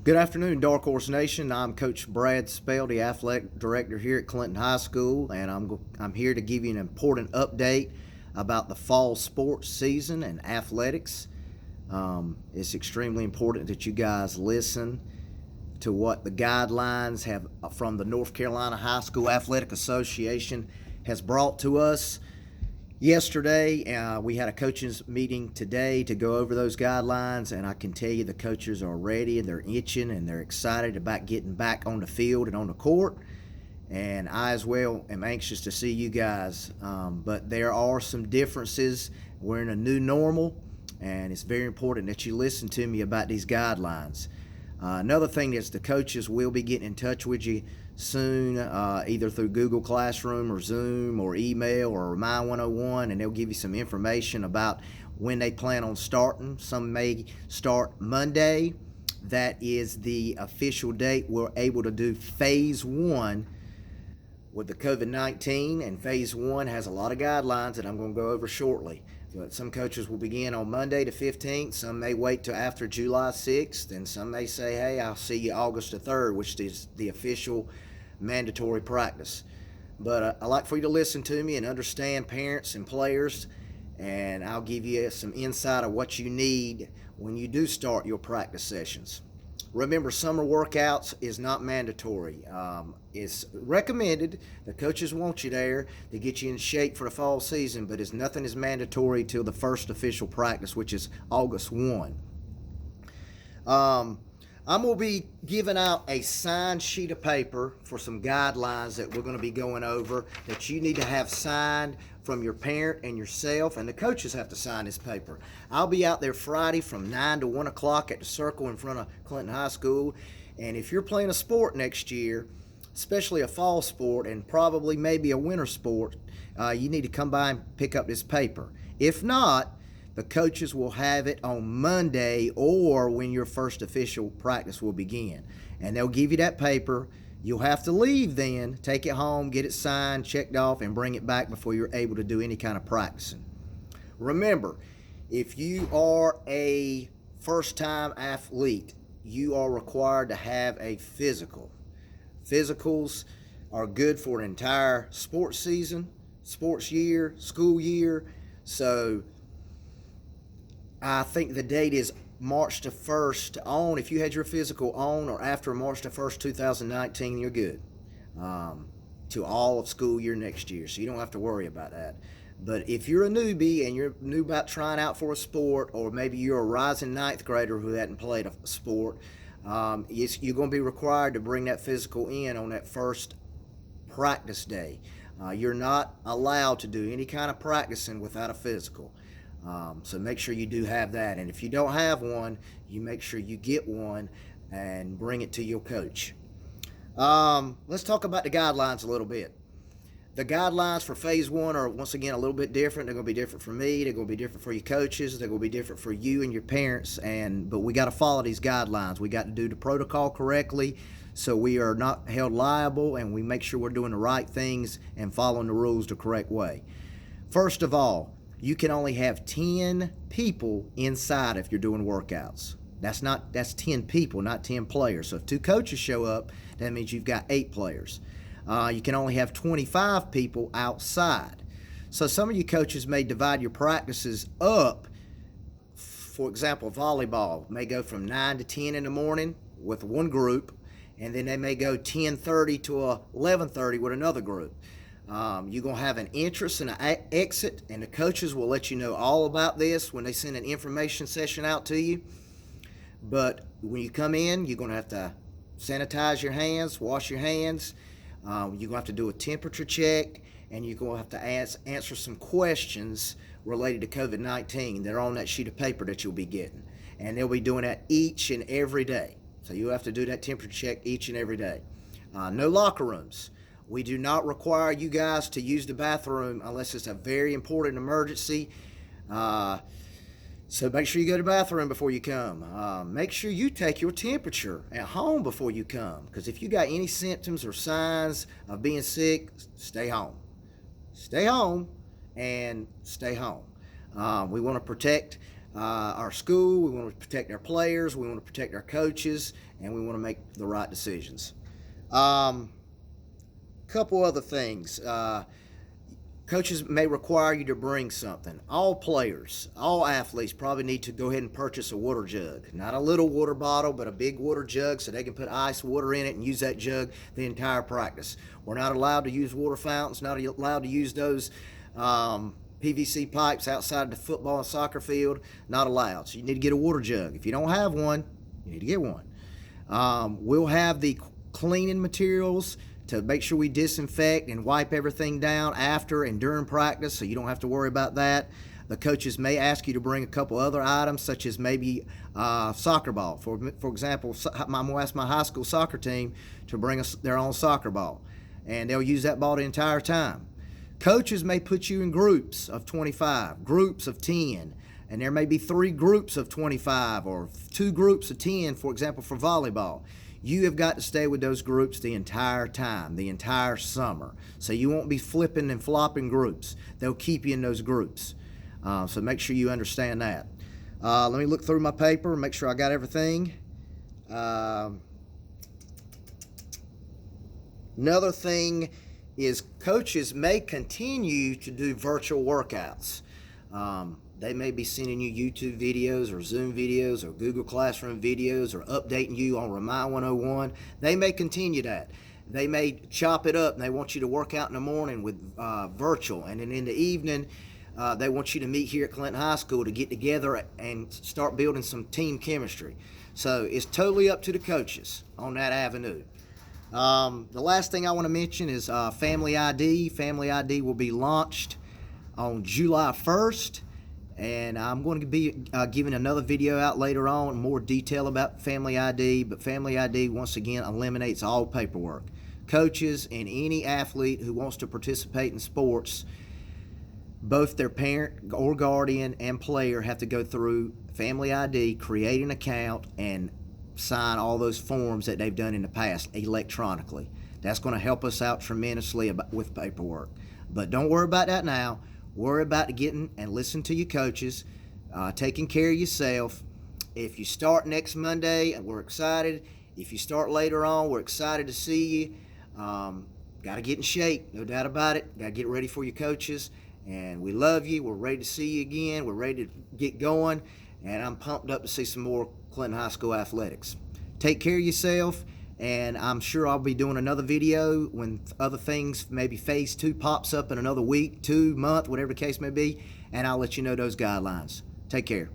Good afternoon, Dark Horse Nation. I'm Coach Brad Spell, the athletic director here at Clinton High School, and I'm here to give you an important update about the fall sports season and athletics. It's extremely important that you guys listen to what the guidelines have from the North Carolina High School Athletic Association has brought to us. Yesterday, we had a coaches meeting today to go over those guidelines, and I can tell you the coaches are ready and they're itching and they're excited about getting back on the field and on the court. And I as well am anxious to see you guys. But there are some differences. We're in a new normal, and it's very important that you listen to me about these guidelines. Another thing is the coaches will be getting in touch with you soon, either through Google Classroom or Zoom or email or Remind 101, and they'll give you some information about when they plan on starting. Some may start Monday. That is the official date we're able to do phase one with the COVID-19, and phase one has a lot of guidelines that I'm going to go over shortly. But some coaches will begin on Monday the 15th. Some may wait till after July 6th, and some may say, hey, I'll see you August the 3rd, which is the official mandatory practice. But I like for you to listen to me and understand parents and players, and I'll give you some insight of what you need when you do start your practice sessions. Remember, summer workouts is not mandatory. It's recommended. The coaches want you there to get you in shape for the fall season, but nothing is mandatory till the first official practice, which is August 1. I'm going to be giving out a signed sheet of paper for some guidelines that we're going to be going over that you need to have signed from your parent and yourself, and the coaches have to sign this paper. I'll be out there Friday from 9 to 1 o'clock at the circle in front of Clinton High School, and if you're playing a sport next year, especially a fall sport and probably maybe a winter sport, you need to come by and pick up this paper. If not, the coaches will have it on Monday or when your first official practice will begin, and they'll give you that paper. You'll have to leave then, take it home, get it signed, checked off, and bring it back before you're able to do any kind of practicing. Remember, if you are a first-time athlete, you are required to have a physical. Physicals are good for an entire sports season, sports year, school year. So I think the date is March the 1st on. If you had your physical on or after March the 1st, 2019, you're good to all of school year next year. So you don't have to worry about that. But if you're a newbie and you're new about trying out for a sport, or maybe you're a rising ninth grader who hadn't played a sport, you're going to be required to bring that physical in on that first practice day. You're not allowed to do any kind of practicing without a physical. So make sure you do have that. And if you don't have one, you make sure you get one and bring it to your coach. Let's talk about the guidelines a little bit. The guidelines for phase one are, once again, a little bit different. They're going to be different for me. They're going to be different for your coaches. They're going to be different for you and your parents. But we got to follow these guidelines. We got to do the protocol correctly so we are not held liable, and we make sure we're doing the right things and following the rules the correct way. First of all, you can only have 10 people inside if you're doing workouts. That's 10 people, not 10 players. So if 2 coaches show up, that means you've got 8 players. You can only have 25 people outside. So some of you coaches may divide your practices up. For example, volleyball may go from 9 to 10 in the morning with one group, and then they may go 10:30 to 11:30 with another group. You're going to have an entrance and an exit, and the coaches will let you know all about this when they send an information session out to you. But when you come in, you're going to have to sanitize your hands, wash your hands. You're going to have to do a temperature check, and you're going to have to answer some questions related to COVID-19. They're on that sheet of paper that you'll be getting, and they'll be doing that each and every day. So you have to do that temperature check each and every day. No locker rooms. We do not require you guys to use the bathroom unless it's a very important emergency. So make sure you go to the bathroom before you come. Make sure you take your temperature at home before you come, because if you got any symptoms or signs of being sick, stay home. Stay home and stay home. We want to protect our school, we want to protect our players, we want to protect our coaches, and we want to make the right decisions. Couple other things. Coaches may require you to bring something. All players, all athletes probably need to go ahead and purchase a water jug. Not a little water bottle, but a big water jug so they can put ice water in it and use that jug the entire practice. We're not allowed to use water fountains, not allowed to use those PVC pipes outside the football and soccer field. Not allowed. So you need to get a water jug. If you don't have one, you need to get one. We'll have the cleaning materials to make sure we disinfect and wipe everything down after and during practice, so you don't have to worry about that. The coaches may ask you to bring a couple other items, such as maybe soccer ball. For example, I'm going to ask my high school soccer team to bring us their own soccer ball, and they'll use that ball the entire time. Coaches may put you in groups of 25, groups of 10, and there may be 3 groups of 25 or 2 groups of 10, for example, for volleyball. You have got to stay with those groups the entire time, the entire summer. So you won't be flipping and flopping groups. They'll keep you in those groups. So make sure you understand that. Let me look through my paper and make sure I got everything. Another thing is coaches may continue to do virtual workouts. They may be sending you YouTube videos or Zoom videos or Google Classroom videos or updating you on Remind 101. They may continue that. They may chop it up and they want you to work out in the morning with virtual, and then in the evening they want you to meet here at Clinton High School to get together and start building some team chemistry. So it's totally up to the coaches on that avenue. The last thing I want to mention is Family ID. Family ID will be launched on July 1st. And I'm going to be giving another video out later on, more detail about Family ID. But Family ID, once again, eliminates all paperwork. Coaches and any athlete who wants to participate in sports, both their parent or guardian and player have to go through Family ID, create an account, and sign all those forms that they've done in the past electronically. That's going to help us out tremendously with paperwork. But don't worry about that now. Worry about getting and listen to your coaches, taking care of yourself. If you start next Monday, we're excited. If you start later on, we're excited to see you. Got to get in shape, no doubt about it. Got to get ready for your coaches. And we love you. We're ready to see you again. We're ready to get going. And I'm pumped up to see some more Clinton High School athletics. Take care of yourself. And I'm sure I'll be doing another video when other things, maybe phase 2 pops up in another week, 2 month, whatever the case may be, and I'll let you know those guidelines. Take care.